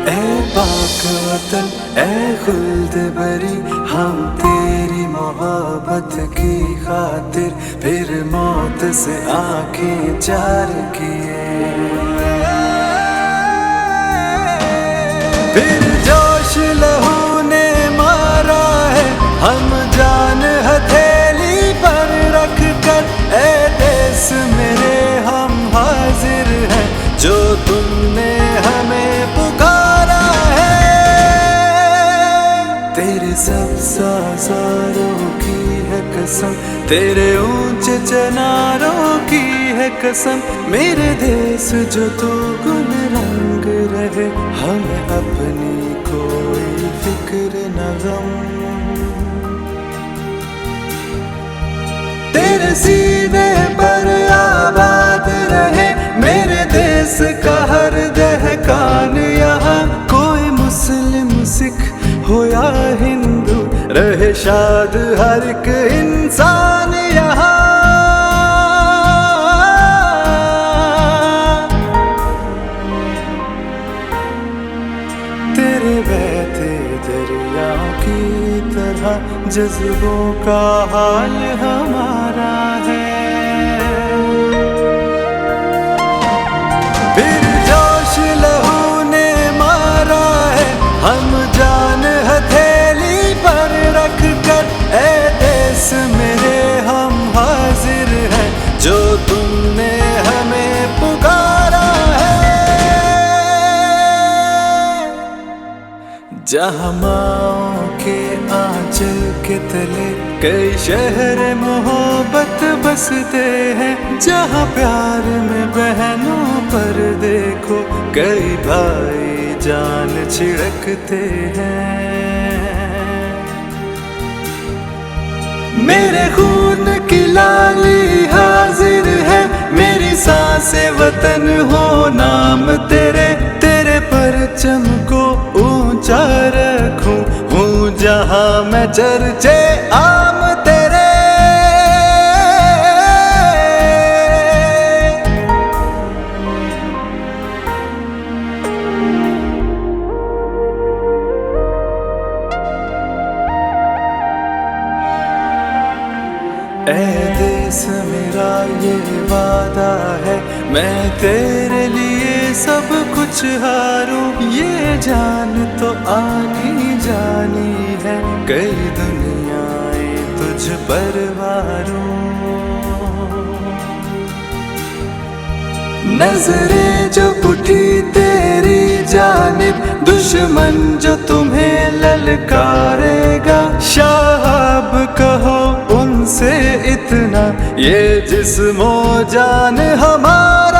ऐ पाक वतन ऐ खुल्द बरी, हम तेरी मोहब्बत की खातिर फिर मौत से आंखें चार किए। फिर जोश लहू ने मारा है, हम जान हथेली पर रख कर, ऐ देश मेरे हम हाजिर हैं, जो तुमने हमें पुकारा है। तेरे सब साज़ारों की है कसम, तेरे ऊंचे चनारों की है कसम, मेरे देश जो तू गुल रंग रहे, हमें अपनी कोई फिक्र न गम। तेरे सीने पर आबाद रहे मेरे देश का हर दहकान, यहाँ कोई मुस्लिम सिख हो या हिंदू, रहे शाद हर एक इंसान यहाँ। तेरे बहते दरियाओं की तरह जज्बों का हाल हमारा है। फिर जोश लहू ने मारा है, हम जान हथेली पर रख कर, ऐ देश मेरे हम हाजिर हैं, जो तुमने हमें पुकारा है। जहाँ माँओं के आंचल के तले कई शहर मोहब्बत बसते हैं, जहाँ प्यार में बहनों पर देखो कई भाई जान छिड़कते हैं। मेरे खून की लाली हाजिर है, मेरी सांसें वतन हो नाम तेरे, तेरे परचम को ऊंचा रखूं, हूँ जहाँ मैं चर्चे आम तेरे। ऐ देश मेरा ये वादा है, मैं तेरे लिए सब कुछ हारूं, ये जान तो आनी जानी है, कई दुनियाएं तुझ पर वारूं। नजरें जो उठी तेरी जानिब, दुश्मन जो तुम्हें ललकारेगा, शाहब कहो उनसे इतना, ये जिस्मो जान हमारा।